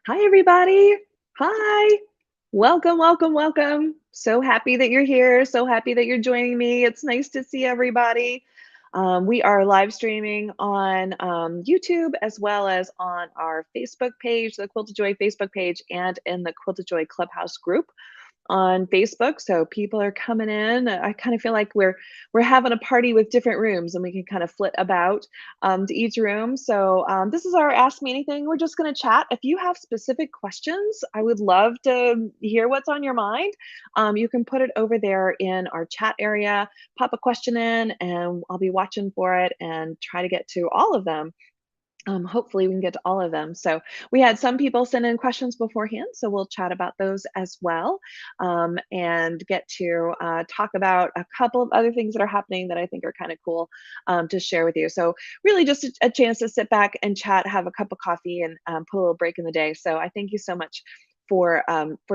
Hi, everybody. Hi. Welcome, welcome, welcome. So happy that you're here. So happy that you're joining me. It's nice to see everybody. We are live streaming on YouTube as well as on our Facebook page, the Quilted Joy Facebook page, and in the Quilted Joy Clubhouse group on Facebook. So people are coming in. I kind of feel like we're having a party with different rooms, and we can kind of flit about to each room. So this is our Ask Me Anything. We're just going to chat. If you have specific questions, I would love to hear what's on your mind. You can put it over there in our chat area. Pop a question in, and I'll be watching for it and try to get to all of them. Hopefully we can get to all of them. So we had some people send in questions beforehand, so we'll chat about those as well, and get to talk about a couple of other things that are happening that I think are kind of cool to share with you. So really just a chance to sit back and chat, have a cup of coffee, and put a little break in the day. So I thank you so much for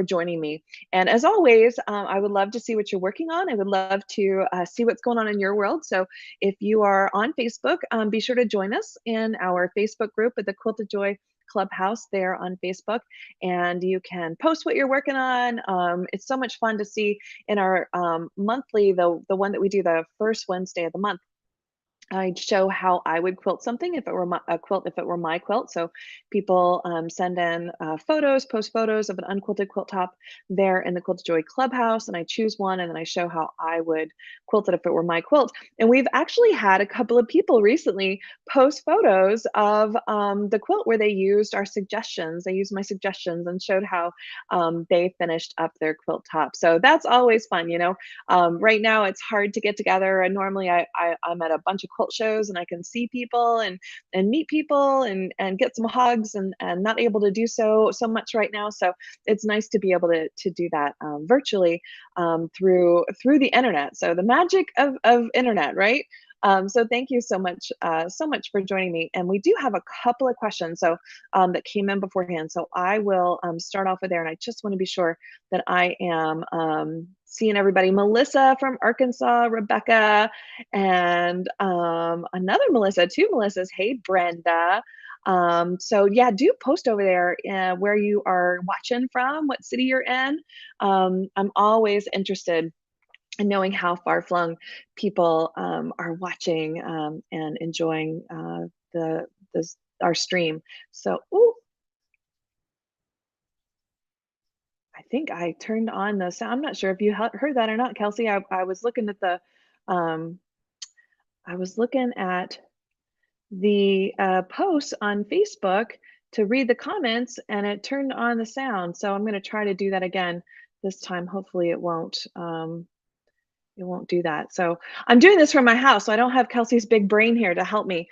joining me. And as always, I would love to see what you're working on. I would love to see what's going on in your world. So if you are on Facebook, be sure to join us in our Facebook group at the Quilted Joy Clubhouse there on Facebook, and you can post what you're working on. It's so much fun to see in our monthly, the one that we do the first Wednesday of the month. I'd show how I would quilt something if it were a quilt, if it were my quilt. So people send in photos, post photos of an unquilted quilt top there in the Quilted Joy Clubhouse, and I choose one, and then I show how I would quilt it if it were my quilt. And we've actually had a couple of people recently post photos of the quilt where they used our suggestions. They used my suggestions and showed how they finished up their quilt top. So that's always fun, you know. Right now, it's hard to get together, and normally I'm at a bunch of quilt shows, and I can see people and meet people and get some hugs, and not able to do so much right now. So it's nice to be able to do that virtually through the internet. So the magic of internet, right? So thank you so much for joining me. And we do have a couple of questions that came in beforehand. So I will start off with there, and I just want to be sure that I am seeing everybody. Melissa from Arkansas, Rebecca, and another Melissa, two Melissas. Hey, Brenda. So yeah, do post over there where you are watching from, what city you're in. I'm always interested and knowing how far flung people are watching and enjoying the this our stream. So, ooh, I think I turned on the sound. I'm not sure if you heard that or not, Kelsey. I was looking at the um, I was looking at the posts on Facebook to read the comments, and it turned on the sound. So I'm going to try to do that again this time. Hopefully, it won't. It won't do that. So I'm doing this from my house. So I don't have Kelsey's big brain here to help me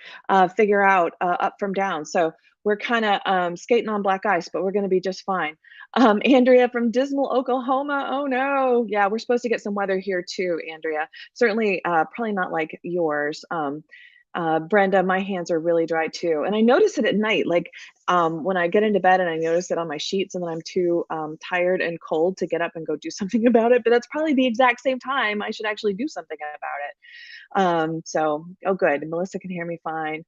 figure out up from down. So we're kind of skating on black ice, but we're going to be just fine. Andrea from Dismal, Oklahoma. Oh no. Yeah, we're supposed to get some weather here too, Andrea. Certainly, probably not like yours. Brenda, my hands are really dry too. And I notice it at night, like when I get into bed and I notice it on my sheets, and then I'm too tired and cold to get up and go do something about it. But that's probably the exact same time I should actually do something about it. So, oh, good. Melissa can hear me fine.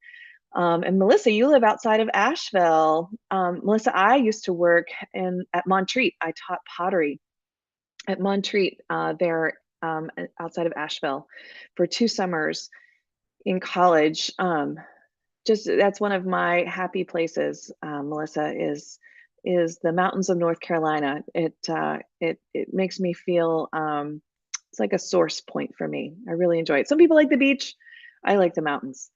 And Melissa, you live outside of Asheville. Melissa, I used to work at Montreat. I taught pottery at Montreat there outside of Asheville for 2 summers in college. Just that's one of my happy places, Melissa, is the mountains of North Carolina. It makes me feel it's like a source point for me. I really enjoy it. Some people like the beach. I like the mountains.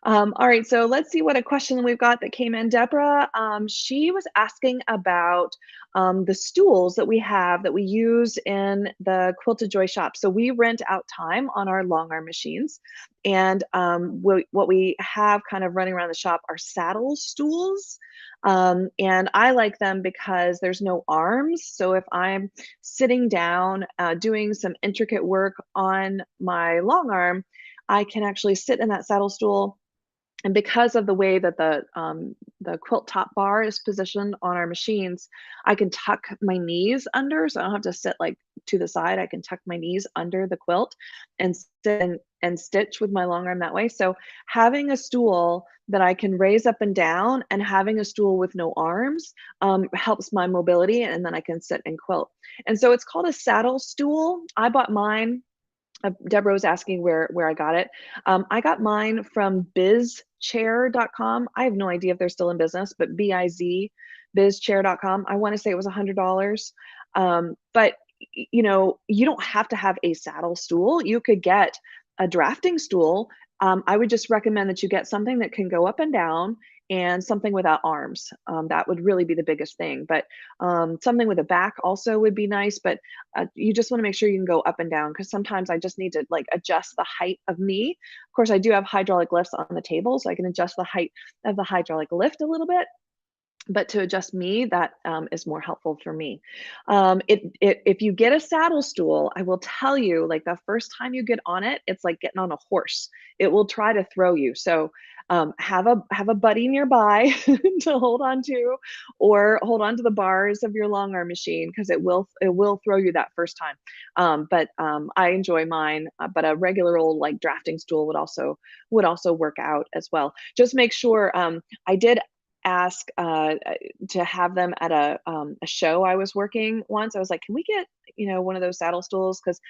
All right, so let's see what a question we've got that came in. Deborah, she was asking about the stools that we have that we use in the Quilted Joy shop. So we rent out time on our long arm machines, and what we have kind of running around the shop are saddle stools. And I like them because there's no arms. So if I'm sitting down doing some intricate work on my long arm, I can actually sit in that saddle stool, and because of the way that the quilt top bar is positioned on our machines, I can tuck my knees under, so I don't have to sit like to the side. I can tuck my knees under the quilt and sit and stitch with my long arm that way. So having a stool that I can raise up and down, and having a stool with no arms helps my mobility, and then I can sit and quilt. And so it's called a saddle stool. I bought mine. Deborah was asking where I got it. I got mine from bizchair.com. I have no idea if they're still in business, but B-I-Z, bizchair.com. I want to say it was $100. But you know, you don't have to have a saddle stool. You could get a drafting stool. I would just recommend that you get something that can go up and down and something without arms. That would really be the biggest thing. But something with a back also would be nice. But you just want to make sure you can go up and down, because sometimes I just need to like adjust the height of me. Of course, I do have hydraulic lifts on the table, so I can adjust the height of the hydraulic lift a little bit. But to adjust me, that is more helpful for me. If you get a saddle stool, I will tell you, like the first time you get on it, it's like getting on a horse. It will try to throw you. So have a buddy nearby to hold on to, or hold on to the bars of your long arm machine, because it will throw you that first time. But I enjoy mine. But a regular old like drafting stool would also work out as well. Just make sure. I did ask to have them at a show I was working once. I was like, can we get, one of those saddle stools? Because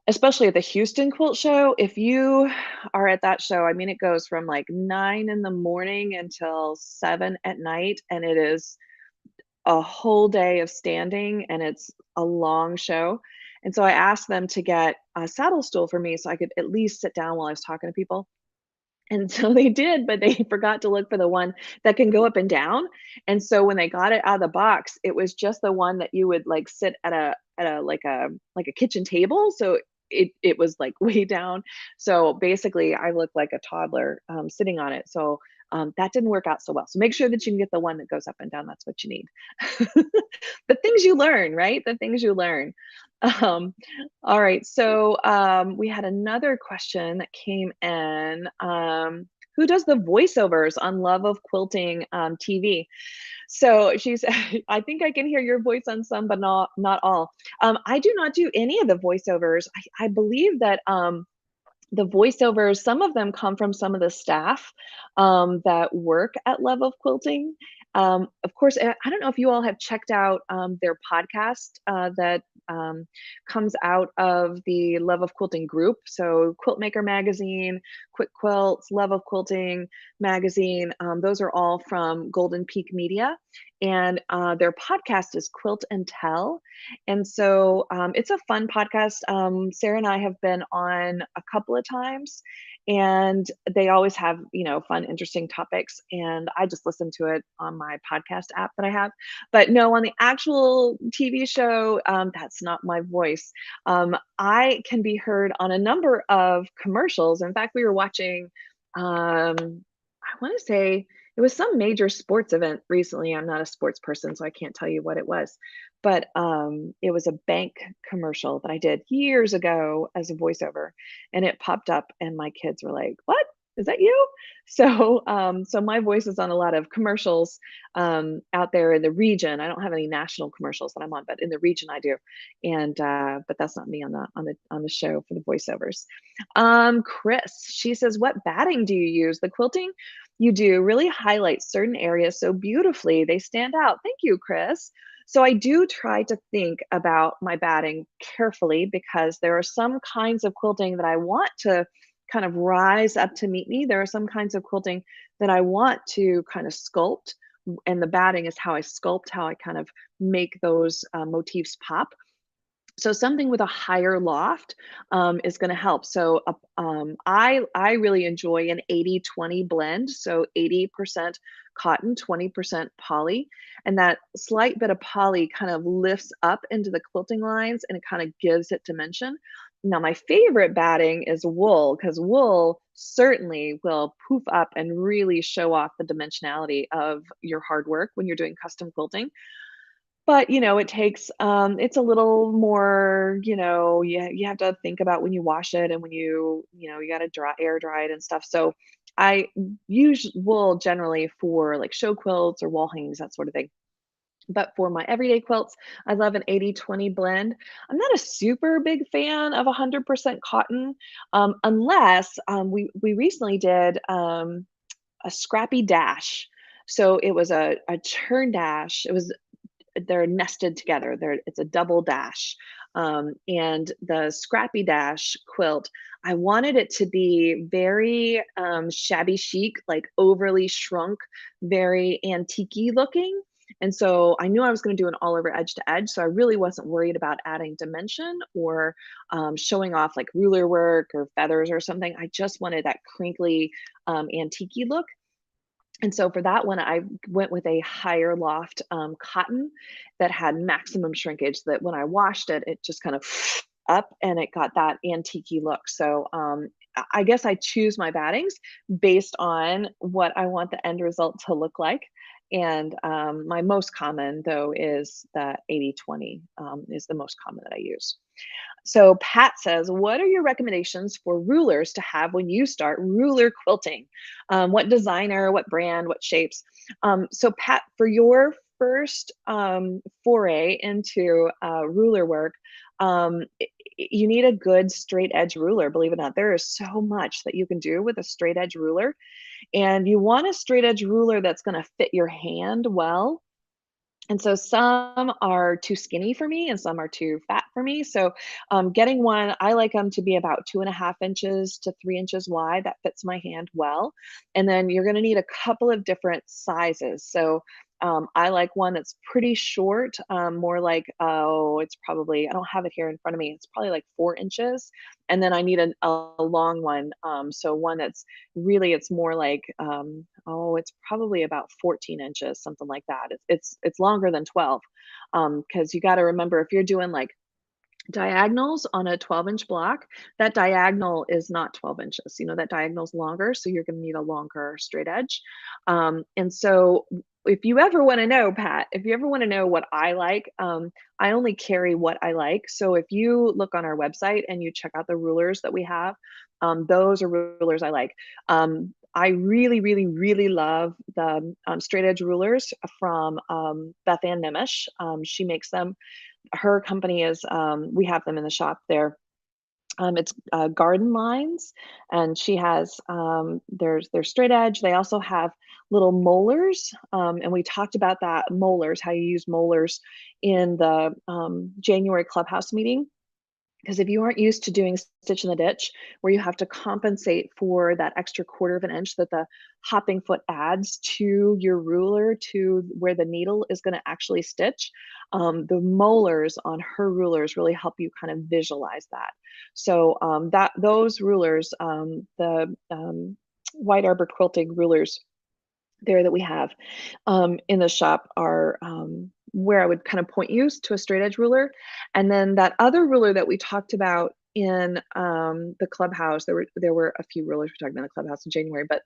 especially at the Houston Quilt Show, if you are at that show, I mean, it goes from like 9 in the morning until 7 at night, and it is a whole day of standing, and it's a long show. And so I asked them to get a saddle stool for me so I could at least sit down while I was talking to people. And so they did, but they forgot to look for the one that can go up and down. And so when they got it out of the box, it was just the one that you would like sit at a kitchen table. So it was like way down. So basically I looked like a toddler sitting on it. So that didn't work out so well. So make sure that you can get the one that goes up and down. That's what you need. The things you learn, right? The things you learn. Um, all right, so we had another question that came in. Who does the voiceovers on Love of Quilting TV? So she's, I think I can hear your voice on some, but not all. I do not do any of the voiceovers. I believe that the voiceovers, some of them come from some of the staff that work at Love of Quilting. Of course, I don't know if you all have checked out their podcast that comes out of the Love of Quilting group. So Quiltmaker Magazine, Quick Quilts, Love of Quilting Magazine, those are all from Golden Peak Media. And their podcast is Quilt and Tell. And so it's a fun podcast. Sarah and I have been on a couple of times, and they always have, fun, interesting topics. And I just listen to it on my podcast app that I have. But no, on the actual TV show, that's not my voice. I can be heard on a number of commercials. In fact, we were watching, I want to say, it was some major sports event recently. I'm not a sports person, so I can't tell you what it was. But it was a bank commercial that I did years ago as a voiceover, and it popped up, and my kids were like, "What? Is that you?" So my voice is on a lot of commercials out there in the region. I don't have any national commercials that I'm on, but in the region I do. And but that's not me on the show for the voiceovers. Chris, she says, "What batting do you use? The quilting you do really highlights certain areas so beautifully. They stand out." Thank you, Chris. So I do try to think about my batting carefully, because there are some kinds of quilting that I want to kind of rise up to meet me. There are some kinds of quilting that I want to kind of sculpt, and the batting is how I sculpt, how I kind of make those motifs pop. So something with a higher loft is going to help. So I really enjoy an 80-20 blend. So 80% cotton, 20% poly. And that slight bit of poly kind of lifts up into the quilting lines, and it kind of gives it dimension. Now, my favorite batting is wool, because wool certainly will poof up and really show off the dimensionality of your hard work when you're doing custom quilting. But, it takes, it's a little more, you have to think about when you wash it, and when you gotta air dry it and stuff. So I use wool generally for like show quilts or wall hangings, that sort of thing. But for my everyday quilts, I love an 80-20 blend. I'm not a super big fan of 100% cotton, unless we recently did a scrappy dash. So it was a churn dash. They're nested together. It's a double dash. And the Scrappy Dash quilt, I wanted it to be very shabby chic, like overly shrunk, very antique looking. And so I knew I was going to do an all over edge to edge. So I really wasn't worried about adding dimension or showing off like ruler work or feathers or something. I just wanted that crinkly, antique look. And so for that one, I went with a higher loft cotton that had maximum shrinkage, that when I washed it, it just kind of up and it got that antique look. So I guess I choose my battings based on what I want the end result to look like. And my most common, though, is the 80/20 is the most common that I use. So Pat says, what are your recommendations for rulers to have when you start ruler quilting? What designer, what brand, what shapes? So Pat, for your first foray into ruler work, you need a good straight edge ruler. Believe it or not, there is so much that you can do with a straight edge ruler. And you want a straight edge ruler that's going to fit your hand well. And so some are too skinny for me and some are too fat for me. So getting one, I like them to be about 2.5 inches to 3 inches wide. That fits my hand well. And then you're going to need a couple of different sizes. So I like one that's pretty short, more like, oh, it's probably, I don't have it here in front of me. It's probably like 4 inches. And then I need a long one. So one that's really, it's more like, oh, it's probably about 14 inches, something like that. It's longer than 12, because you got to remember, if you're doing like diagonals on a 12-inch block, that diagonal is not 12 inches. You know, that diagonal's longer, so you're going to need a longer straight edge. And so if you ever want to know, Pat, if you ever want to know what I like, I only carry what I like. So if you look on our website and you check out the rulers that we have, those are rulers I like. I really, really, really love the straight edge rulers from Beth Ann Nemish. She makes them. Her company is, we have them in the shop there. It's Garden Lines, and she has, they're straight edge. They also have little molars, and we talked about that, molars, how you use molars in the January clubhouse meeting. Because if you aren't used to doing stitch in the ditch, where you have to compensate for that extra 1/4 inch that the hopping foot adds to your ruler to where the needle is going to actually stitch, the molars on her rulers really help you kind of visualize that. So that those rulers, the White Arbor Quilting rulers there that we have in the shop are where I would kind of point you to a straight edge ruler. And then that other ruler that we talked about in the clubhouse, there were a few rulers we talked about in the clubhouse in January, but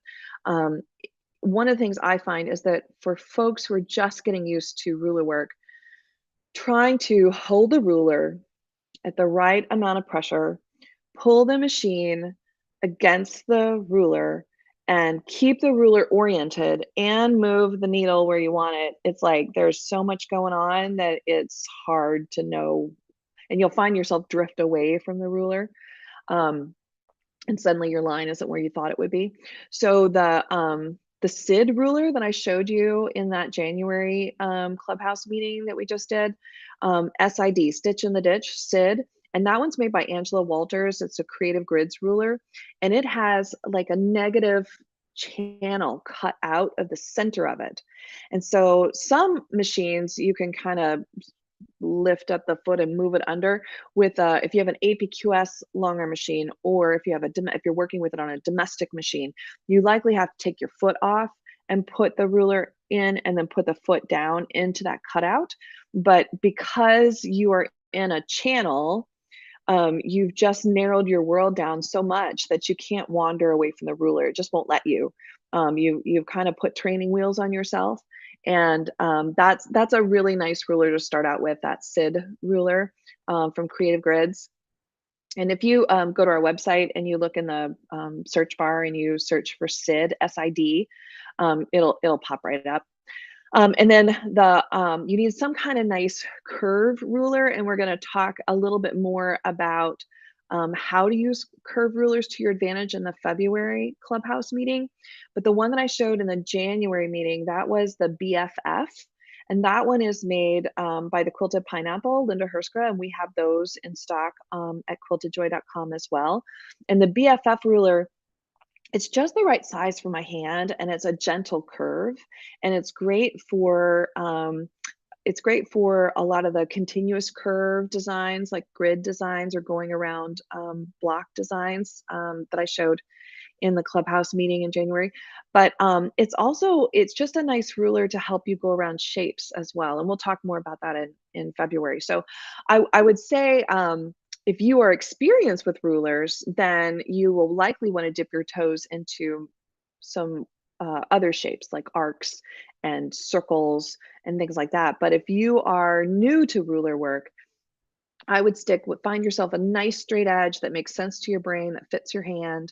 um, one of the things I find is that for folks who are just getting used to ruler work, trying to hold the ruler at the right amount of pressure, pull the machine against the ruler, and keep the ruler oriented and move the needle where you want it. It's like there's so much going on that it's hard to know, and you'll find yourself drift away from the ruler. And suddenly your line isn't where you thought it would be. So the SID ruler that I showed you in that January clubhouse meeting that we just did, SID, Stitch in the Ditch, SID, and that one's made by Angela Walters. It's a Creative Grids ruler, and it has like a negative channel cut out of the center of it. And so some machines you can kind of lift up the foot and move it under with if you have an APQS longer machine, or if you have if you're working with it on a domestic machine, you likely have to take your foot off and put the ruler in and then put the foot down into that cutout. But because you are in a channel, you've just narrowed your world down so much that you can't wander away from the ruler. It just won't let you. You've kind of put training wheels on yourself, and that's a really nice ruler to start out with. That SID ruler from Creative Grids. And if you go to our website and you look in the search bar and you search for SID, SID, it'll pop right up. And then you need some kind of nice curve ruler, and we're going to talk a little bit more about how to use curve rulers to your advantage in the February Clubhouse meeting. But the one that I showed in the January meeting, that was the BFF. And that one is made by the Quilted Pineapple, Linda Herskra, and we have those in stock at quiltedjoy.com as well. And the BFF ruler, it's just the right size for my hand, and it's a gentle curve, and it's great for a lot of the continuous curve designs, like grid designs or going around block designs that I showed in the Clubhouse meeting in January. But it's just a nice ruler to help you go around shapes as well. And we'll talk more about that in February. So I would say if you are experienced with rulers, then you will likely want to dip your toes into some other shapes like arcs and circles and things like that. But if you are new to ruler work, I would find yourself a nice straight edge that makes sense to your brain, that fits your hand.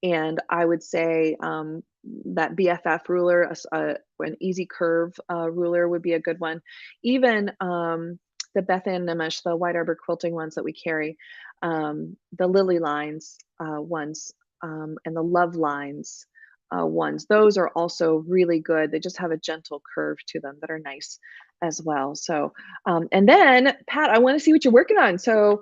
And I would say that BFF ruler, an easy curve ruler would be a good one. Even the Beth Ann Nimish, the White Arbor quilting ones that we carry, the Lily Lines ones, and the Love Lines ones. Those are also really good. They just have a gentle curve to them that are nice as well. So, and then Pat, I want to see what you're working on. So,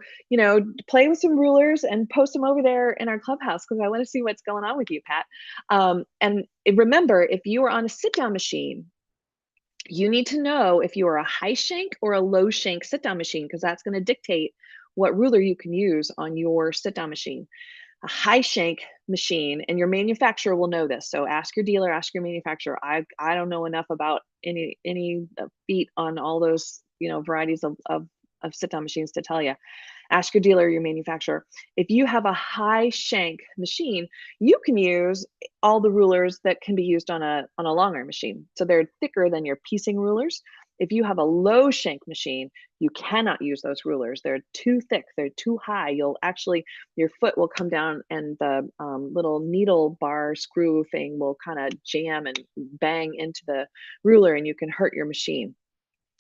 play with some rulers and post them over there in our clubhouse because I want to see what's going on with you, Pat. And remember, if you are on a sit down machine, you need to know if you are a high shank or a low shank sit down machine because that's going to dictate what ruler you can use on your sit down machine. A high shank machine, and your manufacturer will know this. So ask your dealer, ask your manufacturer. I don't know enough about any feet on all those varieties of sit down machines to tell you. Ask your dealer, your manufacturer. If you have a high shank machine, you can use all the rulers that can be used on a long arm machine. So they're thicker than your piecing rulers. If you have a low shank machine, you cannot use those rulers. They're too thick, they're too high. Your foot will come down and the little needle bar screw thing will kind of jam and bang into the ruler and you can hurt your machine.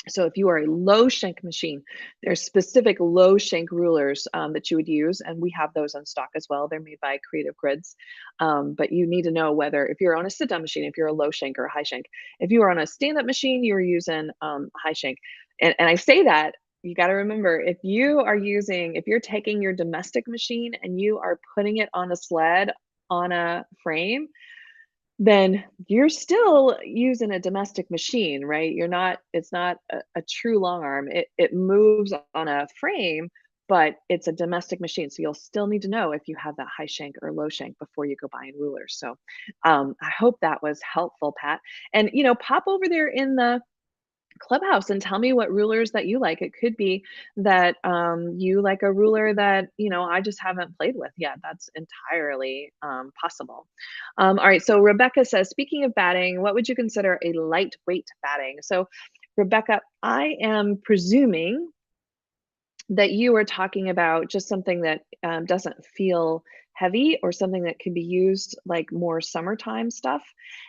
So if you are a low shank machine, there's specific low shank rulers that you would use, and we have those on stock as well. They're made by Creative Grids, but you need to know whether if you're on a sit-down machine, if you're a low shank or a high shank. If you are on a stand-up machine, you're using a high shank. And I say that, you got to remember, if you're taking your domestic machine and you are putting it on a sled on a frame, then you're still using a domestic machine, right? It's not a true long arm. It moves on a frame, but it's a domestic machine. So you'll still need to know if you have that high shank or low shank before you go buying rulers. So I hope that was helpful, Pat. And pop over there in the clubhouse and tell me what rulers that you like. It could be that you like a ruler that I just haven't played with yet. That's entirely possible. All right, so Rebecca says, speaking of batting, what would you consider a lightweight batting? So Rebecca, I am presuming that you are talking about just something that doesn't feel heavy or something that can be used like more summertime stuff.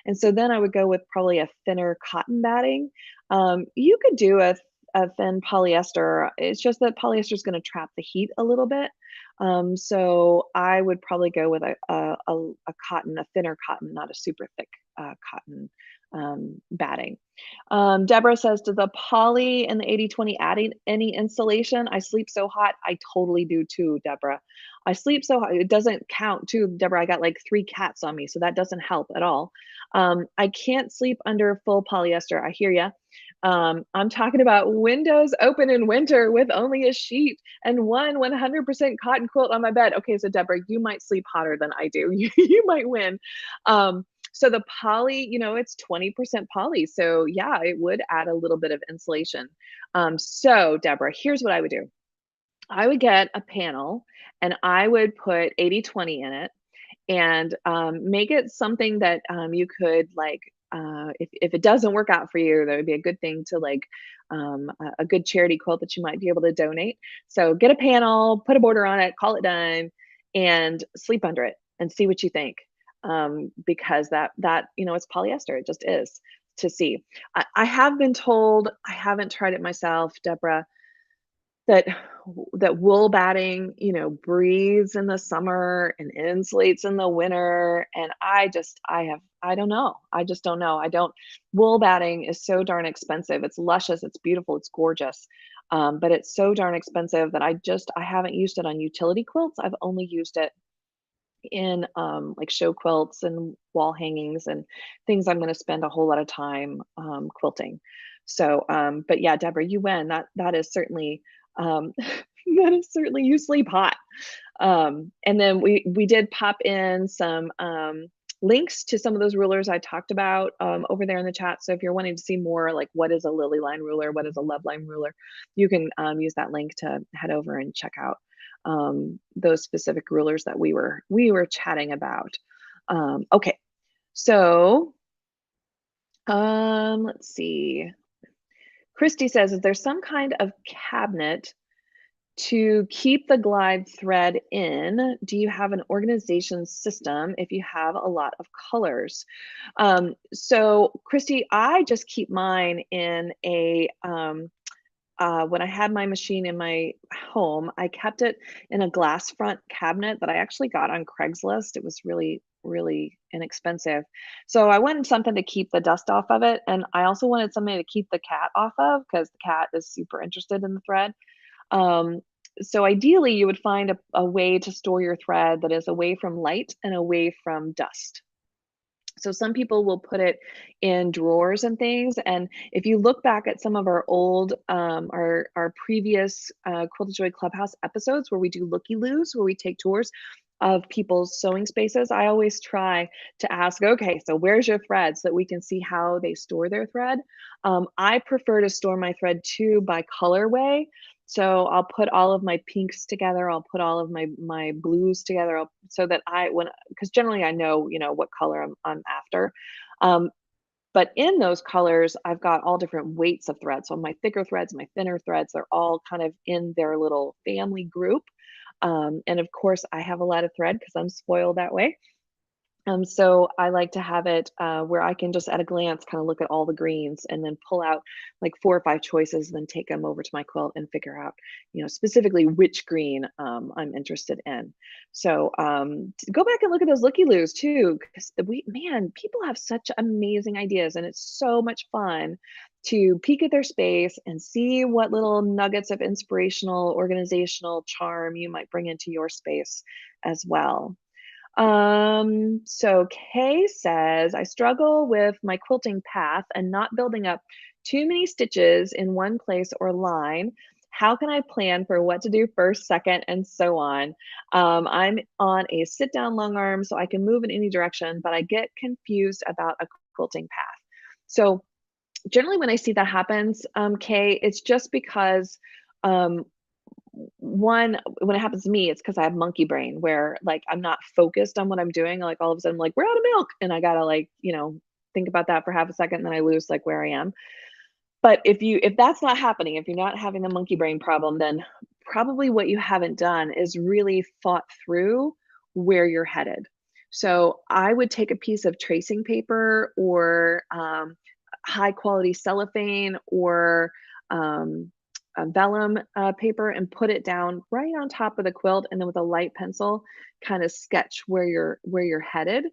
And so then I would go with probably a thinner cotton batting. You could do a thin polyester. It's just that polyester is going to trap the heat a little bit. So I would probably go with a cotton, a thinner cotton, not a super thick cotton batting. Deborah says, does the poly and the 80/20 add any insulation? I sleep so hot. I totally do too, Deborah. I sleep so hot. It doesn't count too, Deborah. I got like 3 cats on me, so that doesn't help at all. I can't sleep under full polyester. I hear ya. I'm talking about windows open in winter with only a sheet and one 100% cotton quilt on my bed. Okay, so Deborah, you might sleep hotter than I do. You might win. So the poly, it's 20% poly. So yeah, it would add a little bit of insulation. So Deborah, here's what I would do. I would get a panel and I would put 80/20 in it and make it something that you could like, if it doesn't work out for you, that would be a good thing to like a good charity quilt that you might be able to donate. So get a panel, put a border on it, call it done, and sleep under it and see what you think. Because that it's polyester. It just is to see. I have been told, I haven't tried it myself, Deborah, that wool batting, breathes in the summer and insulates in the winter. And I don't know. I just don't know. I don't Wool batting is so darn expensive. It's luscious, it's beautiful, it's gorgeous. But it's so darn expensive that I haven't used it on utility quilts. I've only used it in like show quilts and wall hangings and things I'm going to spend a whole lot of time quilting. So, but yeah, Deborah, you win. That is certainly that is certainly you sleep hot. And then we did pop in some links to some of those rulers I talked about over there in the chat. So if you're wanting to see more, like what is a lily line ruler, what is a love line ruler, you can use that link to head over and check out those specific rulers that we were chatting about. Okay, so let's see. Christy says, is there some kind of cabinet to keep the glide thread in? Do you have an organization system if you have a lot of colors? So Christy, I just keep mine in a when I had my machine in my home, I kept it in a glass front cabinet that I actually got on Craigslist. It was really, really inexpensive. So I wanted something to keep the dust off of it. And I also wanted something to keep the cat off of because the cat is super interested in the thread. Um, so ideally, you would find a way to store your thread that is away from light and away from dust. So some people will put it in drawers and things. And if you look back at some of our old, our previous Quilted Joy Clubhouse episodes where we do looky-loos, where we take tours of people's sewing spaces, I always try to ask, okay, so where's your thread so that we can see how they store their thread. I prefer to store my thread too by colorway. So I'll put all of my pinks together. I'll put all of my blues together so that because generally I know, what color I'm after. But in those colors, I've got all different weights of threads. So my thicker threads, my thinner threads, they're all kind of in their little family group. And of course, I have a lot of thread because I'm spoiled that way. So I like to have it where I can just at a glance kind of look at all the greens and then pull out like 4 or 5 choices, and then take them over to my quilt and figure out, specifically which green I'm interested in. So go back and look at those looky-loos too, because people have such amazing ideas, and it's so much fun to peek at their space and see what little nuggets of inspirational organizational charm you might bring into your space as well. So Kay says, I struggle with my quilting path and not building up too many stitches in one place or line. How can I plan for what to do first, second, and so on? I'm on a sit down long arm, so I can move in any direction, but I get confused about a quilting path. So generally when I see that happens, Kay, it's just because one, when it happens to me, it's because I have monkey brain where like I'm not focused on what I'm doing. Like all of a sudden, I'm like, we're out of milk. And I gotta like, think about that for half a second, and then I lose like where I am. But if that's not happening, if you're not having the monkey brain problem, then probably what you haven't done is really thought through where you're headed. So I would take a piece of tracing paper or high quality cellophane or vellum paper and put it down right on top of the quilt, and then with a light pencil kind of sketch where you're headed,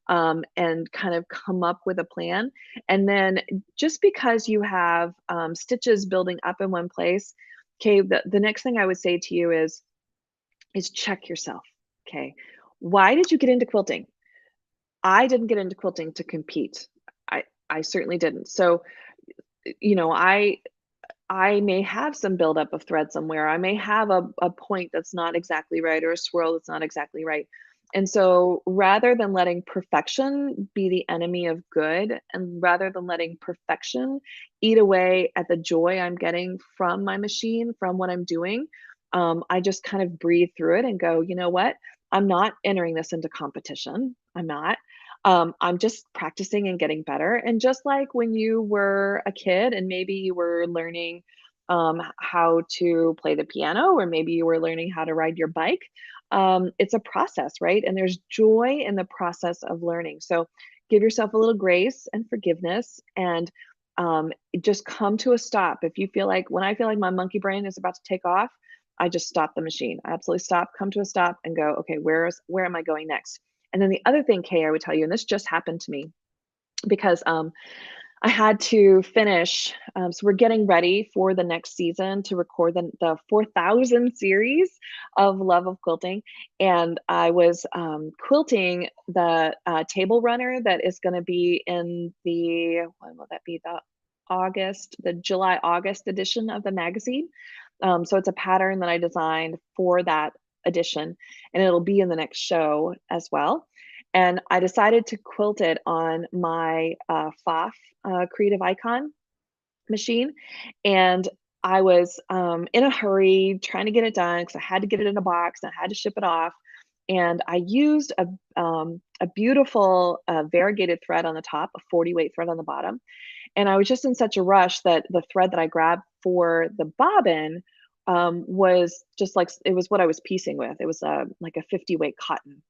and kind of come up with a plan. And then just because you have stitches building up in one place, okay, the next thing I would say to you is check yourself. Okay, why did you get into quilting? I didn't get into quilting to compete. I certainly didn't. So I may have some buildup of thread somewhere. I may have a point that's not exactly right, or a swirl that's not exactly right. And so rather than letting perfection be the enemy of good, and rather than letting perfection eat away at the joy I'm getting from my machine, from what I'm doing, I just kind of breathe through it and go, you know what? I'm not entering this into competition. I'm not. I'm just practicing and getting better. And just like when you were a kid and maybe you were learning how to play the piano, or maybe you were learning how to ride your bike, it's a process, right? And there's joy in the process of learning. So give yourself a little grace and forgiveness, and just come to a stop. If you feel like, when I feel like my monkey brain is about to take off, I just stop the machine. I absolutely stop, come to a stop, and go, okay, where am I going next? And then the other thing, Kay, I would tell you, and this just happened to me because I had to finish. So we're getting ready for the next season to record the 4,000 series of Love of Quilting. And I was quilting the table runner that is going to be in the, when will that be? The July, August edition of the magazine. So it's a pattern that I designed for that edition, and it'll be in the next show as well. And I decided to quilt it on my Pfaff Creative Icon machine. And I was in a hurry trying to get it done because I had to get it in a box and I had to ship it off. And I used a beautiful variegated thread on the top, a 40 weight thread on the bottom. And I was just in such a rush that the thread that I grabbed for the bobbin was just like, it was what I was piecing with. It was like a 50 weight cotton.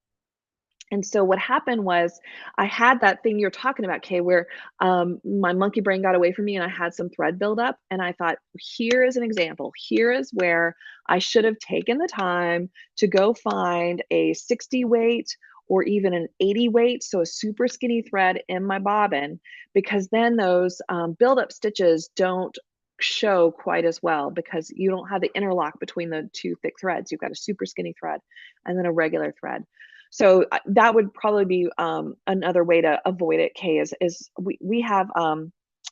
And so what happened was I had that thing you're talking about, Kay, where my monkey brain got away from me and I had some thread buildup. And I thought, here is an example. Here is where I should have taken the time to go find a 60 weight or even an 80 weight, so a super skinny thread in my bobbin, because then those buildup stitches don't show quite as well because you don't have the interlock between the two thick threads. You've got a super skinny thread and then a regular thread. So that would probably be another way to avoid it, Kay, is we have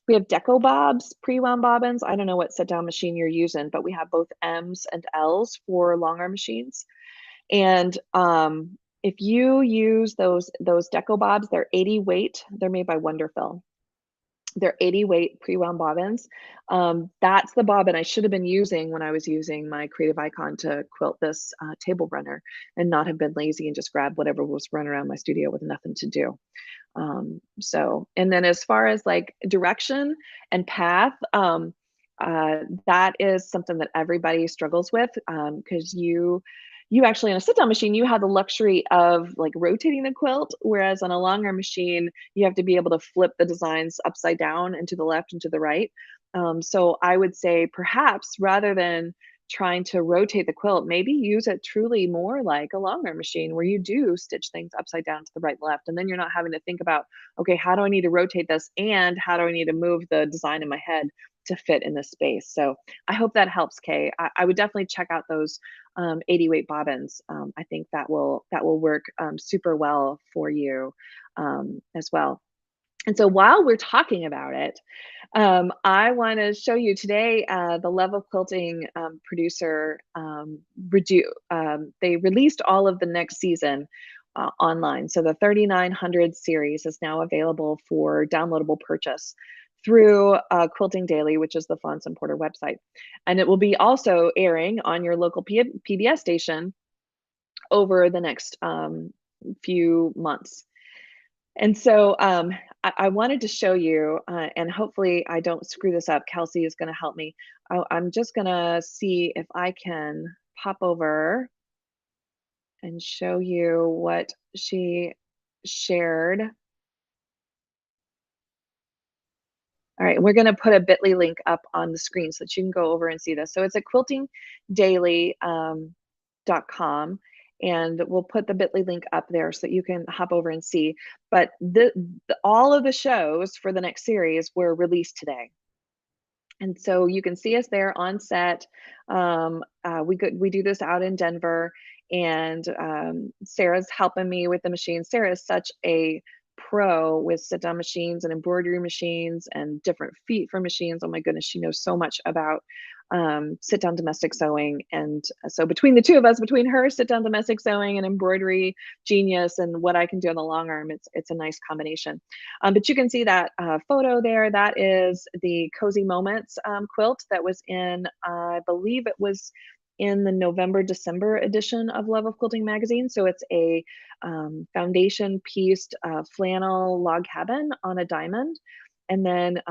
Deco Bobs, pre-wound bobbins. I don't know what set down machine you're using, but we have both M's and L's for long arm machines. And if you use those Deco Bobs, they're 80 weight. They're made by Wonderfill. They're 80 weight pre-wound bobbins. That's the bobbin I should have been using when I was using my Creative Icon to quilt this table runner, and not have been lazy and just grab whatever was running around my studio with nothing to do. So, and then as far as like direction and path, that is something that everybody struggles with, because you actually, on a sit down machine, you have the luxury of like rotating the quilt, whereas on a long arm machine, you have to be able to flip the designs upside down and to the left and to the right. So I would say perhaps rather than trying to rotate the quilt, maybe use it truly more like a long arm machine where you do stitch things upside down to the right and left. And then you're not having to think about, okay, how do I need to rotate this? And how do I need to move the design in my head to fit in this space? So I hope that helps, Kay. I would definitely check out those 80 weight bobbins. I think that will work super well for you as well. And so while we're talking about it, I want to show you today the Love of Quilting producer they released all of the next season online. So the 3900 series is now available for downloadable purchase through Quilting Daily, which is the Fawn's and Porter website. And it will be also airing on your local PBS station over the next few months. And so I wanted to show you, and hopefully I don't screw this up. Kelsey is going to help me. I'm just going to see if I can pop over and show you what she shared. All right, we're going to put a bit.ly link up on the screen so that you can go over and see this. So it's at quiltingdaily.com. And we'll put the bit.ly link up there so that you can hop over and see. But all of the shows for the next series were released today. And so you can see us there on set. We do this out in Denver, and Sarah's helping me with the machine. Sarah is such a pro with sit-down machines and embroidery machines and different feet for machines. Oh my goodness, she knows so much about sit-down domestic sewing. And so between the two of us, between her sit-down domestic sewing and embroidery genius and what I can do on the long arm, it's a nice combination. But you can see that photo there. That is the Cozy Moments quilt that was in, I believe it was in the November-December edition of Love of Quilting magazine. So it's a foundation pieced flannel log cabin on a diamond. And then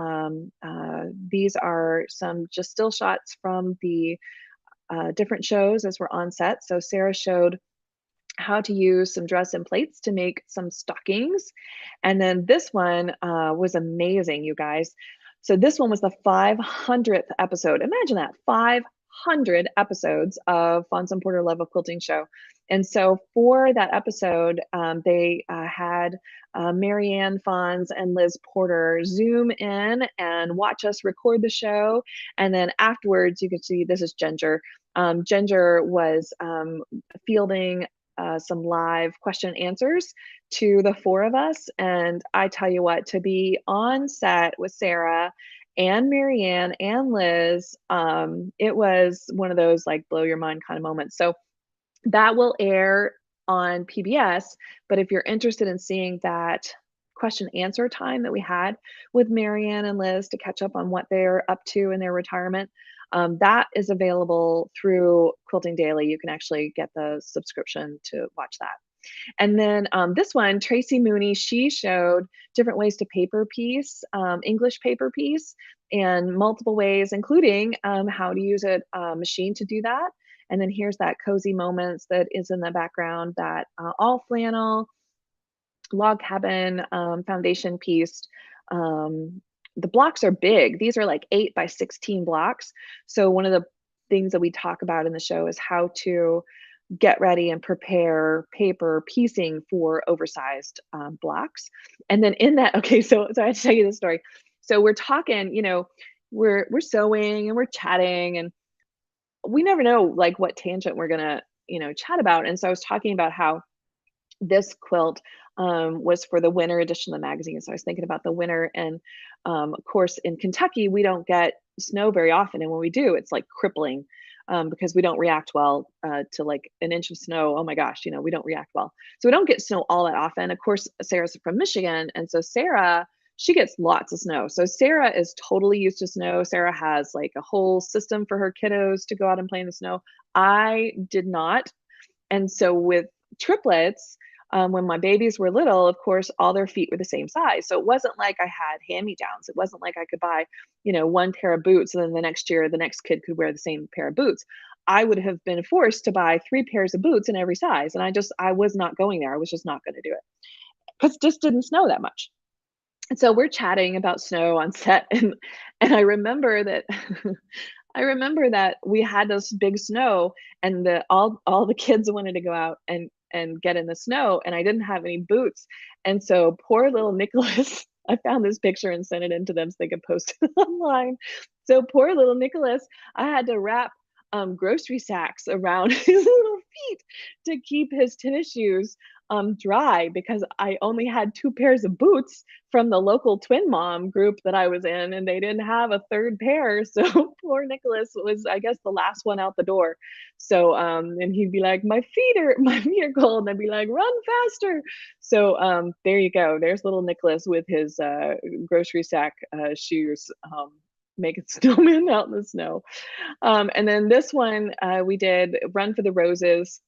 these are some just still shots from the different shows as we're on set. So Sarah showed how to use some dress and plates to make some stockings. And then this one was amazing, you guys. So this one was the 500th episode. Imagine that, 500 episodes of Fonz and Porter Love of Quilting show. And so for that episode, they had Marianne Fonz and Liz Porter Zoom in and watch us record the show. And then afterwards, you can see this is Ginger. Ginger was fielding some live question and answers to the four of us. And I tell you what, to be on set with Sarah and Marianne and Liz, it was one of those like blow your mind kind of moments. So that will air on PBS. But if you're interested in seeing that question answer time that we had with Marianne and Liz to catch up on what they're up to in their retirement, that is available through Quilting Daily. You can actually get the subscription to watch that. And then this one, Tracy Mooney, she showed different ways to paper piece, English paper piece, and multiple ways, including how to use a machine to do that. And then here's that Cozy Moments that is in the background, that all flannel log cabin foundation piece. The blocks are big. These are like 8 by 16 blocks. So one of the things that we talk about in the show is how to get ready and prepare paper piecing for oversized blocks. And then in that, okay, so I have to tell you this story. So we're talking, you know, we're sewing and we're chatting, and we never know like what tangent we're gonna, you know, chat about. And so I was talking about how this quilt was for the winter edition of the magazine. So I was thinking about the winter, and of course in Kentucky we don't get snow very often, and when we do, it's like crippling because we don't react well to like an inch of snow. Oh my gosh, you know, we don't react well. So we don't get snow all that often. Of course, Sarah's from Michigan, and so Sarah, she gets lots of snow. So Sarah is totally used to snow. Sarah has like a whole system for her kiddos to go out and play in the snow. I did not. And so with triplets, when my babies were little, of course, all their feet were the same size. So it wasn't like I had hand-me-downs. It wasn't like I could buy, you know, one pair of boots and then the next year the next kid could wear the same pair of boots. I would have been forced to buy 3 pairs of boots in every size. And I was not going there. I was just not going to do it because it just didn't snow that much. And so we're chatting about snow on set, and I remember that I remember that we had this big snow, and all the kids wanted to go out and get in the snow, and I didn't have any boots. And so poor little Nicholas, I found this picture and sent it in to them so they could post it online. So poor little Nicholas, I had to wrap grocery sacks around his little feet to keep his tennis shoes dry, because I only had 2 pairs of boots from the local twin mom group that I was in, and they didn't have a third pair. So poor Nicholas was, I guess, the last one out the door. So and he'd be like, my feet are cold, and I'd be like, run faster. So there you go. There's little Nicholas with his grocery sack shoes. Making snowmen out in the snow. And then this one, we did Run for the Roses.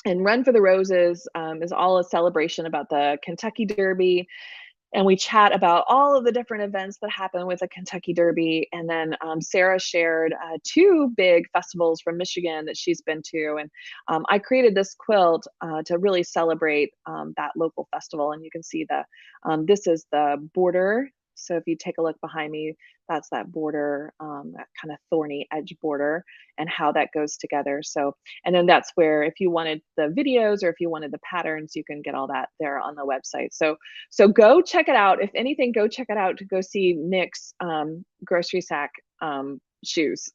And Run for the Roses is all a celebration about the Kentucky Derby. And we chat about all of the different events that happen with the Kentucky Derby. And then Sarah shared 2 big festivals from Michigan that she's been to. And I created this quilt to really celebrate that local festival. And you can see this is the border. So if you take a look behind me, that's that border, that kind of thorny edge border, and how that goes together. So, and then that's where if you wanted the videos or if you wanted the patterns, you can get all that there on the website. So go check it out. If anything, go check it out to go see Nick's grocery sack shoes.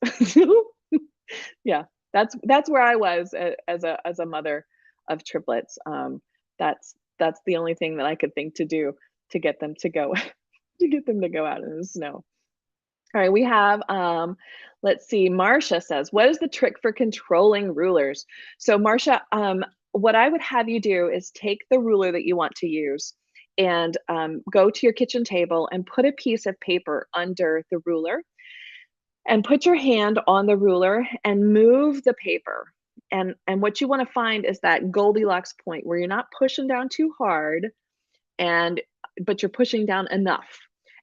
Yeah, that's where I was as a mother of triplets. That's the only thing that I could think to do to get them to go to get them to go out in the snow. All right, we have, let's see, Marcia says, what is the trick for controlling rulers? So Marcia, what I would have you do is take the ruler that you want to use and go to your kitchen table and put a piece of paper under the ruler and put your hand on the ruler and move the paper. And what you want to find is that Goldilocks point where you're not pushing down too hard, but you're pushing down enough.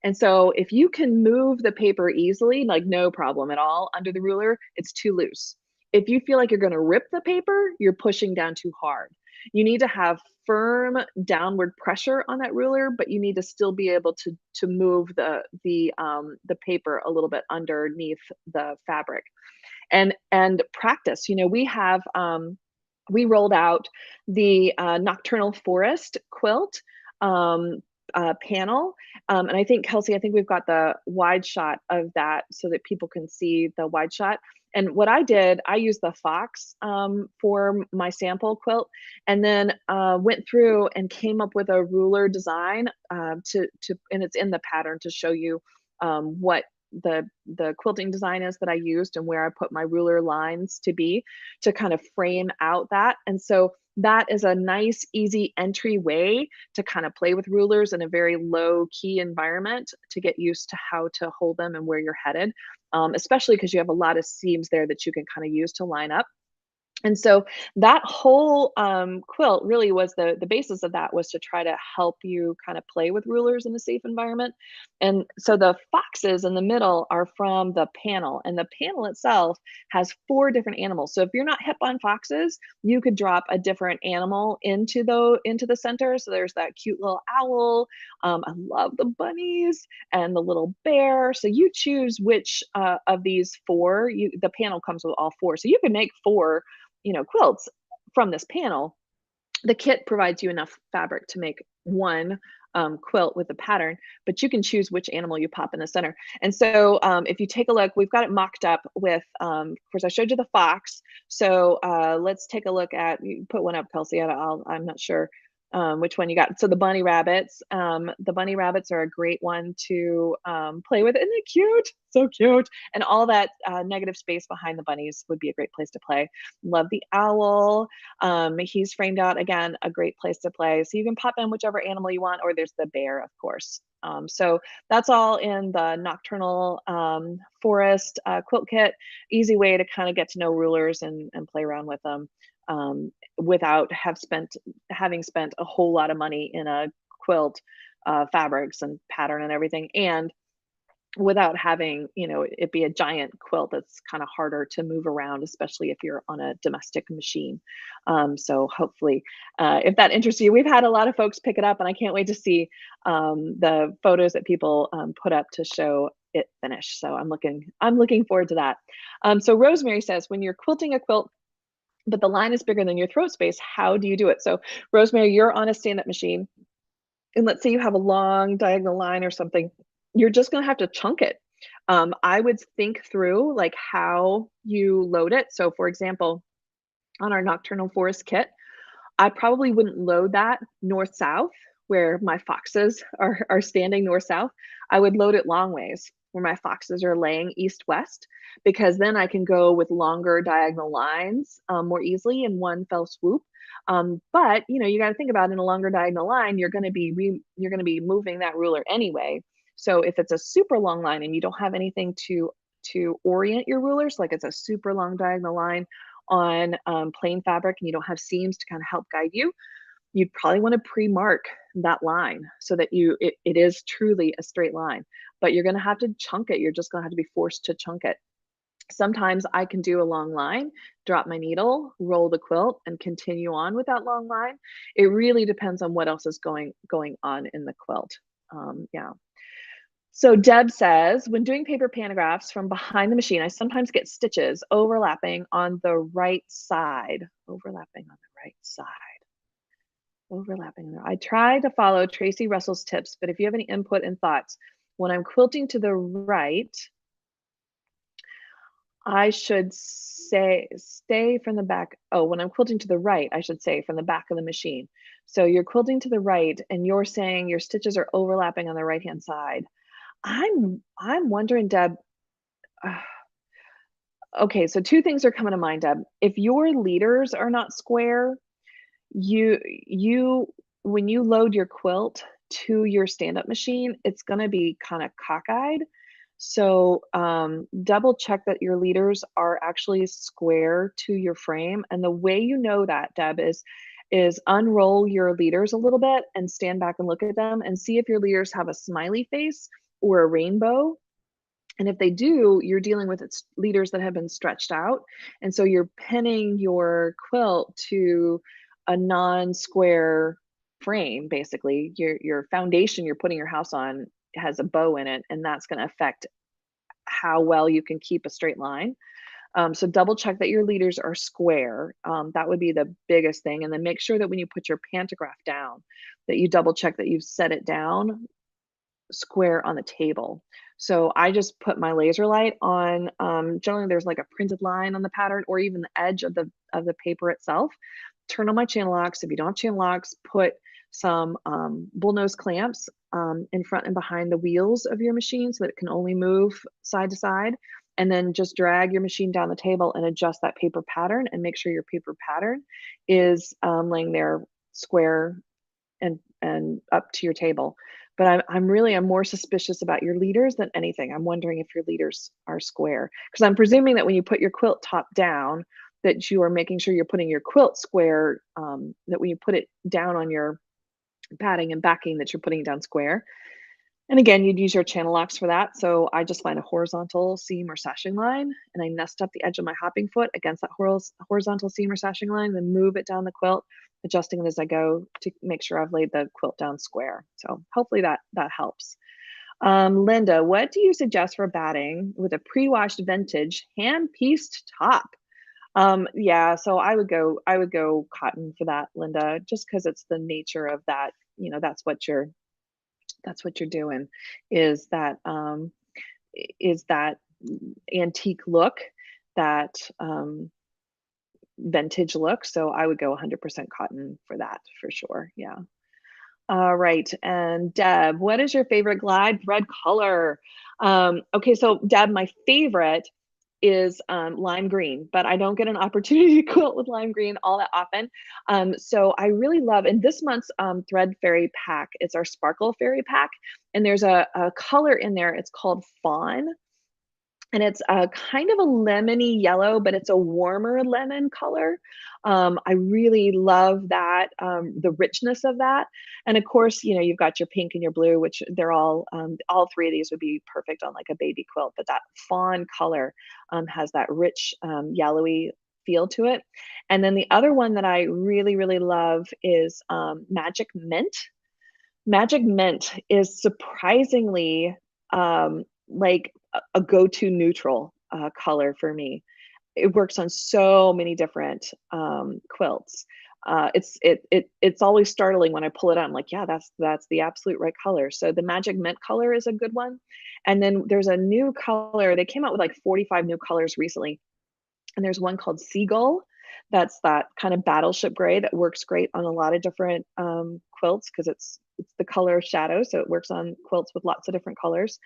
And so if you can move the paper easily, like no problem at all under the ruler, it's too loose. If you feel like you're going to rip the paper, you're pushing down too hard. You need to have firm downward pressure on that ruler, but you need to still be able to move the paper a little bit underneath the fabric. And practice. You know, we rolled out the Nocturnal Forest quilt panel. And I think, Kelsey, I think we've got the wide shot of that so that people can see the wide shot. And what I did, I used the fox for my sample quilt, and then went through and came up with a ruler design and it's in the pattern to show you what the quilting design is that I used and where I put my ruler lines to be to kind of frame out that. And so that is a nice, easy entry way to kind of play with rulers in a very low key environment to get used to how to hold them and where you're headed, especially because you have a lot of seams there that you can kind of use to line up. And so that whole quilt really was the basis of that was to try to help you kind of play with rulers in a safe environment. And so the foxes in the middle are from the panel, and the panel itself has 4 different animals. So if you're not hip on foxes, you could drop a different animal into the center. So there's that cute little owl. I love the bunnies and the little bear. So you choose which of these 4. The panel comes with all 4, so you can make 4 quilts from this panel. The kit provides you enough fabric to make 1 quilt with a pattern, but you can choose which animal you pop in the center. And so if you take a look, we've got it mocked up with, of course, I showed you the fox. So let's take a look at, you put one up, Kelsey. I'm not sure which one you got. So the bunny rabbits. The bunny rabbits are a great one to play with. Isn't it cute? So cute. And all that negative space behind the bunnies would be a great place to play. Love the owl. He's framed out, again, a great place to play. So you can pop in whichever animal you want, or there's the bear, of course. So that's all in the Nocturnal Forest quilt kit. Easy way to kind of get to know rulers and play around with them without having spent a whole lot of money in a quilt, fabrics and pattern and everything, and without having it be a giant quilt that's kind of harder to move around, especially if you're on a domestic machine. So hopefully if that interests you, we've had a lot of folks pick it up, and I can't wait to see the photos that people put up to show it finished. So I'm looking forward to that. So Rosemary says, when you're quilting a quilt but the line is bigger than your throat space, how do you do it? So Rosemary, you're on a stand-up machine, and let's say you have a long diagonal line or something, you're just gonna have to chunk it. I would think through like how you load it. So for example, on our Nocturnal Forest kit, I probably wouldn't load that north-south where my foxes are standing north-south. I would load it long ways where my foxes are laying east-west, because then I can go with longer diagonal lines more easily in one fell swoop. But you got to think about, in a longer diagonal line, you're going to be moving that ruler anyway. So if it's a super long line and you don't have anything to orient your rulers, like it's a super long diagonal line on plain fabric and you don't have seams to kind of help guide you, you'd probably want to pre-mark that line so that it is truly a straight line. But you're going to have to chunk it. You're just going to have to be forced to chunk it. Sometimes I can do a long line, drop my needle, roll the quilt, and continue on with that long line. It really depends on what else is going on in the quilt. Yeah. So Deb says, when doing paper pantographs from behind the machine, I sometimes get stitches overlapping on the right side. Overlapping on the right side. Overlapping. I try to follow Tracy Russell's tips, but if you have any input and thoughts, when I'm quilting to the right, I should say stay from the back. Oh, when I'm quilting to the right, I should say from the back of the machine. So you're quilting to the right and you're saying your stitches are overlapping on the right-hand side. I'm wondering, Deb, okay, so 2 things are coming to mind, Deb. If your leaders are not square, when you load your quilt to your stand-up machine, it's gonna be kind of cockeyed. So double check that your leaders are actually square to your frame. And the way you know that, Deb, is unroll your leaders a little bit and stand back and look at them and see if your leaders have a smiley face or a rainbow. And if they do, you're dealing with its leaders that have been stretched out. And so you're pinning your quilt to a non-square frame, basically, your foundation you're putting your house on has a bow in it, and that's gonna affect how well you can keep a straight line. So double check that your leaders are square. That would be the biggest thing. And then make sure that when you put your pantograph down, that you double check that you've set it down square on the table. So I just put my laser light on, generally there's like a printed line on the pattern or even the edge of the paper itself. Turn on my channel locks. If you don't have channel locks, put some bullnose clamps in front and behind the wheels of your machine so that it can only move side to side. And then just drag your machine down the table and adjust that paper pattern and make sure your paper pattern is laying there square and up to your table. But I'm more suspicious about your leaders than anything. I'm wondering if your leaders are square because I'm presuming that when you put your quilt top down, that you are making sure you're putting your quilt square. That when you put it down on your padding and backing, that you're putting it down square. And again, you'd use your channel locks for that. So I just find a horizontal seam or sashing line and I nest up the edge of my hopping foot against that horizontal seam or sashing line, then move it down the quilt, adjusting it as I go to make sure I've laid the quilt down square. So hopefully that helps. Linda, what do you suggest for batting with a pre-washed vintage hand-pieced top? Yeah, so I would go cotton for that, Linda, just because it's the nature of that, that's what you're doing is that is that antique look, that vintage look. So I would go 100% cotton for that for sure. Yeah. All right. And Deb, what is your favorite glide thread color? Okay, so Deb, my favorite is lime green, but I don't get an opportunity to quilt with lime green all that often. So I really love, in this month's Thread Fairy pack, it's our Sparkle Fairy pack, and there's a color in there. It's called Fawn, and it's a kind of a lemony yellow, but it's a warmer lemon color. I really love that, the richness of that. And of course, you've got your pink and your blue, which they're all three of these would be perfect on like a baby quilt, but that fawn color has that rich yellowy feel to it. And then the other one that I really, really love is Magic Mint. Magic Mint is surprisingly like a go-to neutral color for me. It works on so many different quilts. It's always startling when I pull it out. I'm like, yeah, that's the absolute right color. So the Magic Mint color is a good one. And then there's a new color. They came out with like 45 new colors recently. And there's one called Seagull. That's that kind of battleship gray that works great on a lot of different quilts because it's the color of shadow, so it works on quilts with lots of different colors.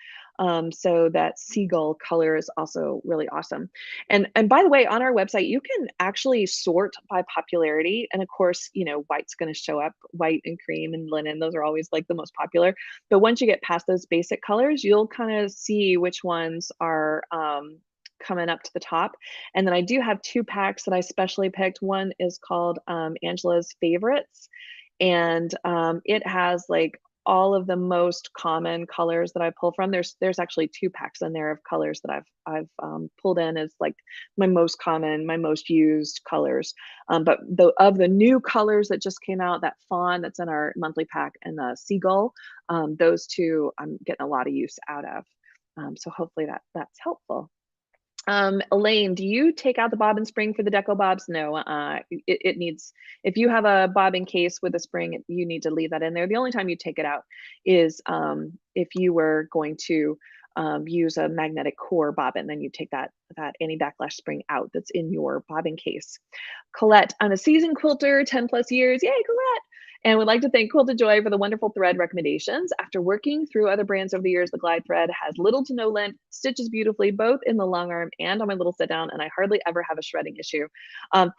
So that Seagull color is also really awesome. And by the way, on our website, you can actually sort by popularity. And of course, white's going to show up. White and cream and linen; those are always like the most popular. But once you get past those basic colors, you'll kind of see which ones are coming up to the top. And then I do have two packs that I specially picked. One is called Angela's Favorites, and it has like all of the most common colors that I pull from. There's actually two packs in there of colors that I've pulled in as like my most common, my most used colors. But of the new colors that just came out, that fawn that's in our monthly pack and the seagull, those two I'm getting a lot of use out of. So hopefully that's helpful. Elaine, do you take out the bobbin spring for the deco bobs? No, it needs, if you have a bobbin case with a spring, you need to leave that in there. The only time you take it out is if you were going to use a magnetic core bobbin, then you take that anti-backlash spring out that's in your bobbin case. Colette, I'm a seasoned quilter, 10 plus years. Yay, Colette! And would like to thank Quilted Joy for the wonderful thread recommendations. After working through other brands over the years, the Glide thread has little to no lint, stitches beautifully, both in the long arm and on my little sit down, and I hardly ever have a shredding issue.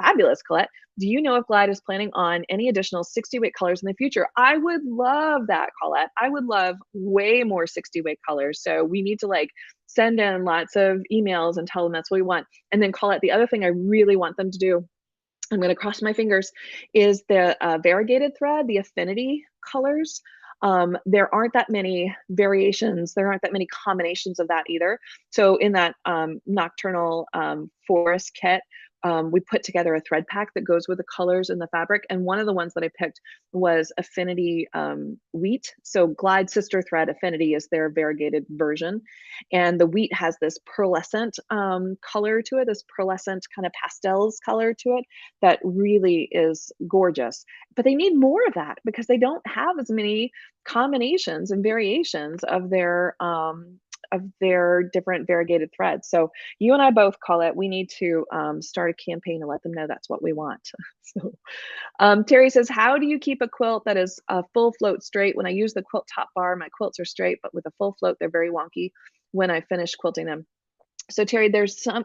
Fabulous, Colette. Do you know if Glide is planning on any additional 60 weight colors in the future? I would love that, Colette. I would love way more 60 weight colors. So we need to like send in lots of emails and tell them that's what we want. And then Colette, the other thing I really want them to do, I'm going to cross my fingers, is the variegated thread, the affinity colors. There aren't that many variations. There aren't that many combinations of that either. So in that nocturnal forest kit, we put together a thread pack that goes with the colors in the fabric. And one of the ones that I picked was Affinity Wheat. So Glide Sister Thread Affinity is their variegated version. And the wheat has this pearlescent color to it, this pearlescent kind of pastels color to it that really is gorgeous. But they need more of that because they don't have as many combinations and variations of their different variegated threads. So you and I both call it, we need to start a campaign and let them know that's what we want. So Terry says, how do you keep a quilt that is a full float straight? When I use the quilt top bar, my quilts are straight, but with a full float, they're very wonky when I finish quilting them. So Terry,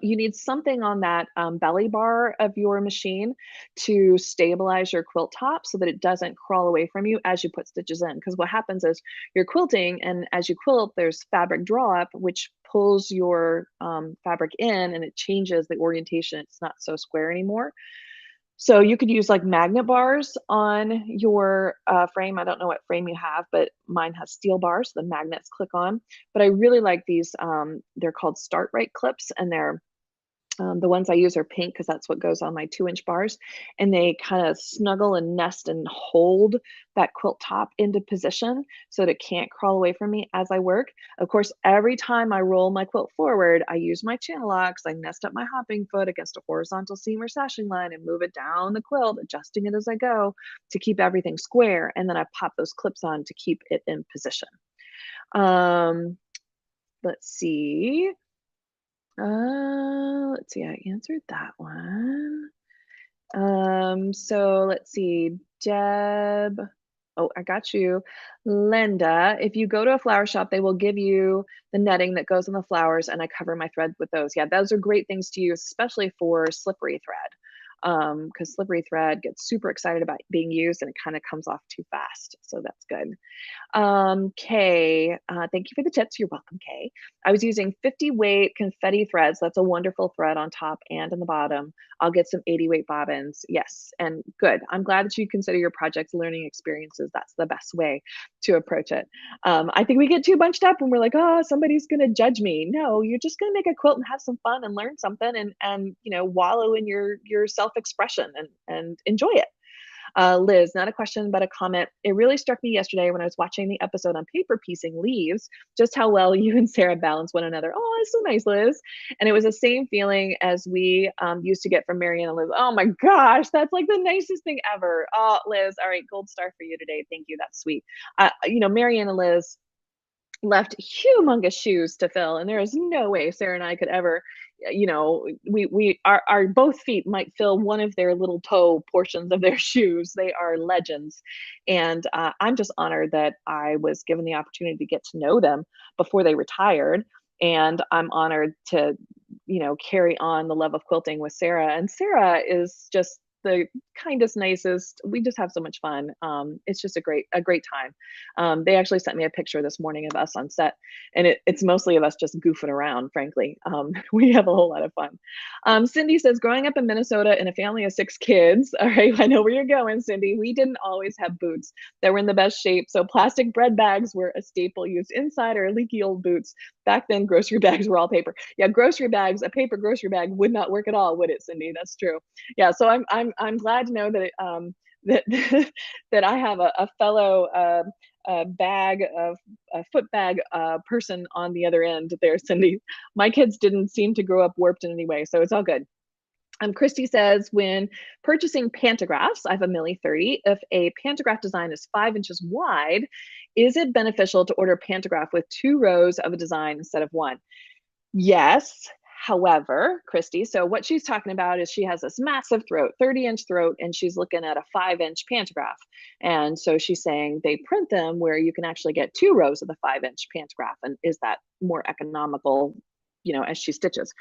you need something on that belly bar of your machine to stabilize your quilt top so that it doesn't crawl away from you as you put stitches in. Because what happens is you're quilting, and as you quilt, there's fabric draw up, which pulls your fabric in and it changes the orientation. It's not so square anymore. So you could use like magnet bars on your frame. I don't know what frame you have, but mine has steel bars, so the magnets click on. But I really like these. They're called Start Right clips, and they're the ones I use are pink because that's what goes on my 2-inch bars. And they kind of snuggle and nest and hold that quilt top into position so that it can't crawl away from me as I work. Of course, every time I roll my quilt forward, I use my channel locks. I nest up my hopping foot against a horizontal seam or sashing line and move it down the quilt, adjusting it as I go to keep everything square. And then I pop those clips on to keep it in position. Let's see. Let's see, I answered that one. So let's see, Deb. Oh, I got you. Linda, if you go to a flower shop, they will give you the netting that goes on the flowers, and I cover my thread with those. Yeah, those are great things to use, especially for slippery thread. Because slippery thread gets super excited about being used and it kind of comes off too fast. So that's good. Kay, thank you for the tips. You're welcome, Kay. I was using 50 weight confetti threads. That's a wonderful thread on top and on the bottom. I'll get some 80 weight bobbins. Yes, and good. I'm glad that you consider your projects learning experiences. That's the best way to approach it. I think we get too bunched up when we're like, oh, somebody's going to judge me. No, you're just going to make a quilt and have some fun and learn something and wallow in your self-expression and enjoy it. Liz, not a question, but a comment. It really struck me yesterday when I was watching the episode on paper piecing leaves, just how well you and Sarah balance one another. Oh, it's so nice, Liz. And it was the same feeling as we used to get from Marianne and Liz. Oh my gosh, that's like the nicest thing ever. Oh, Liz, all right, gold star for you today. Thank you. That's sweet. Marianne and Liz left humongous shoes to fill, and there is no way Sarah and I could ever, our both feet might fill one of their little toe portions of their shoes. They are legends, and I'm just honored that I was given the opportunity to get to know them before they retired, and I'm honored to carry on the love of quilting with Sarah. And Sarah is just the kindest, nicest. We just have so much fun. It's just a great time. They actually sent me a picture this morning of us on set, and it's mostly of us just goofing around, frankly. We have a whole lot of fun. Cindy says, growing up in Minnesota in a family of 6 kids, all right, I know where you're going, Cindy, we didn't always have boots that were in the best shape, so plastic bread bags were a staple used inside our leaky old boots. Back then, grocery bags were all paper. Yeah, grocery bags, a paper grocery bag would not work at all, would it, Cindy? That's true. Yeah, so I'm glad to know that that that I have a fellow bag of a foot bag person on the other end there, Cindy. My kids didn't seem to grow up warped in any way, so it's all good. Christy says, when purchasing pantographs, I have a Millie 30. If a pantograph design is 5 inches wide, is it beneficial to order a pantograph with 2 rows of a design instead of 1? Yes. However, Christy, so what she's talking about is she has this massive throat, 30-inch throat, and she's looking at a 5-inch pantograph. And so she's saying they print them where you can actually get 2 rows of the 5-inch pantograph. And is that more economical, as she stitches?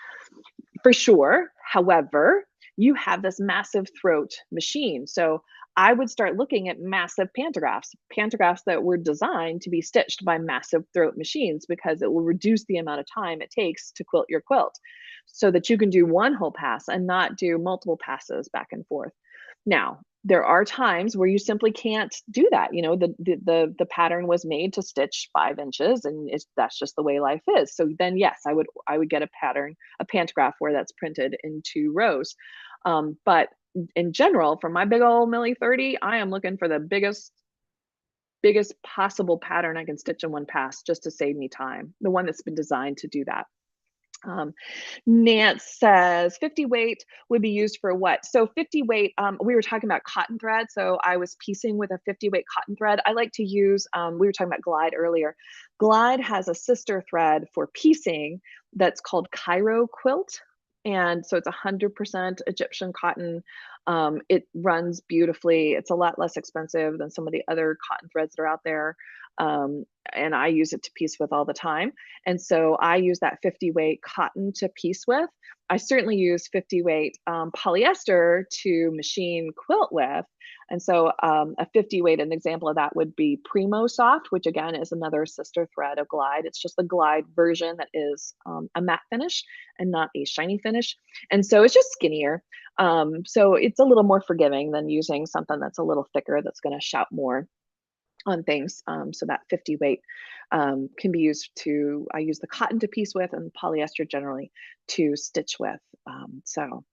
For sure. However, you have this massive throat machine. So I would start looking at massive pantographs that were designed to be stitched by massive throat machines, because it will reduce the amount of time it takes to quilt your quilt so that you can do one whole pass and not do multiple passes back and forth. Now, there are times where you simply can't do that. The pattern was made to stitch 5 inches, and that's just the way life is. So then, yes, I would get a pantograph where that's printed in 2 rows. But in general, for my big old Millie 30, I am looking for the biggest possible pattern I can stitch in one pass just to save me time. The one that's been designed to do that. Um, Nance says 50 weight would be used for what? So 50 weight, we were talking about cotton thread. So I was piecing with a 50 weight cotton thread. I like to use, we were talking about Glide earlier. Glide has a sister thread for piecing that's called Cairo quilt. And so it's 100% Egyptian cotton. It runs beautifully. It's a lot less expensive than some of the other cotton threads that are out there. And I use it to piece with all the time. And so I use that 50 weight cotton to piece with. I certainly use 50 weight polyester to machine quilt with. And so a 50 weight, an example of that would be Primo Soft, which again is another sister thread of Glide. It's just the Glide version that is a matte finish and not a shiny finish. And so it's just skinnier. So it's a little more forgiving than using something that's a little thicker that's going to shout more on things. So that 50 weight can be used to, I use the cotton to piece with and polyester generally to stitch with. So,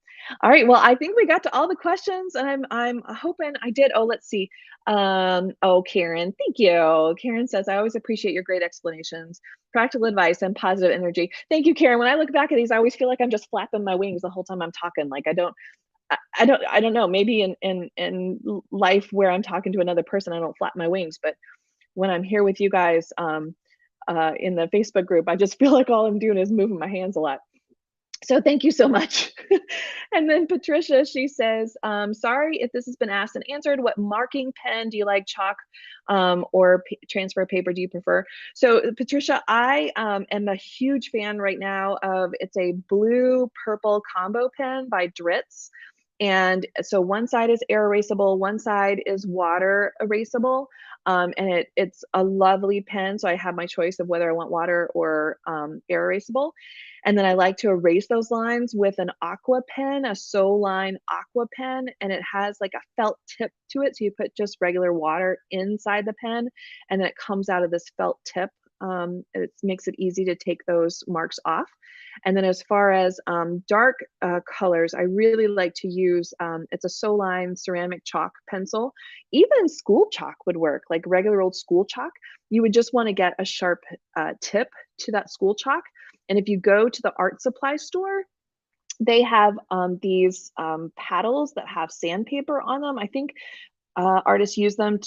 all right, well, I think we got to all the questions and I'm hoping I did. Oh, let's see. Oh, Karen, thank you. Karen says, I always appreciate your great explanations, practical advice and positive energy. Thank you, Karen. When I look back at these, I always feel like I'm just flapping my wings the whole time I'm talking. Like I don't know, maybe in life where I'm talking to another person, I don't flap my wings, but when I'm here with you guys in the Facebook group, I just feel like all I'm doing is moving my hands a lot. So thank you so much. And then Patricia, she says, sorry if this has been asked and answered. What marking pen do you like, chalk or transfer paper do you prefer? So Patricia, I am a huge fan right now of, it's a blue purple combo pen by Dritz. And so one side is air erasable, one side is water erasable. And it's a lovely pen. So I have my choice of whether I want water or air erasable. And then I like to erase those lines with an aqua pen, a Soline aqua pen, and it has like a felt tip to it. So you put just regular water inside the pen and then it comes out of this felt tip. It makes it easy to take those marks off. And then as far as dark colors, I really like to use, it's a Soline ceramic chalk pencil. Even school chalk would work, like regular old school chalk. You would just want to get a sharp tip to that school chalk. And if you go to the art supply store, they have these paddles that have sandpaper on them. I think artists use them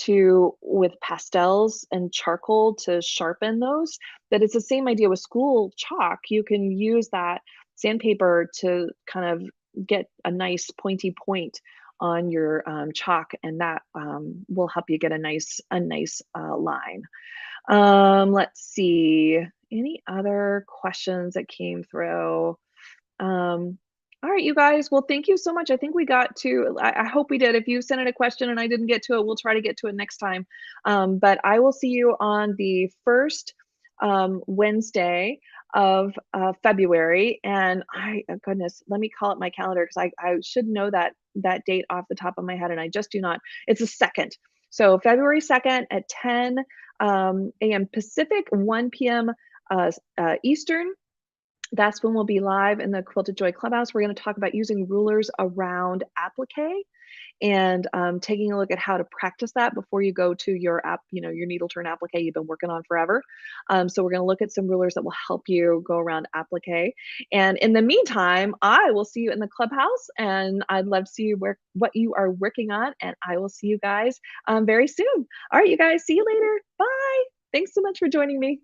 with pastels and charcoal to sharpen those. But it's the same idea with school chalk. You can use that sandpaper to kind of get a nice pointy point on your chalk, and that will help you get a nice line. Let's see, any other questions that came through? All right, you guys. Well, thank you so much. I think we got to, I hope we did. If you sent in a question and I didn't get to it, we'll try to get to it next time. But I will see you on the first Wednesday of February. And goodness, let me call up my calendar because I should know that date off the top of my head and I just do not. It's the 2nd. So February 2nd at 10 a.m. Pacific, 1 p.m. Eastern. That's when we'll be live in the Quilted Joy Clubhouse. We're going to talk about using rulers around applique and taking a look at how to practice that before you go to your your needle turn applique you've been working on forever. So we're going to look at some rulers that will help you go around applique. And in the meantime, I will see you in the clubhouse, and I'd love to see what you are working on. And I will see you guys very soon. All right, you guys, see you later. Bye. Thanks so much for joining me.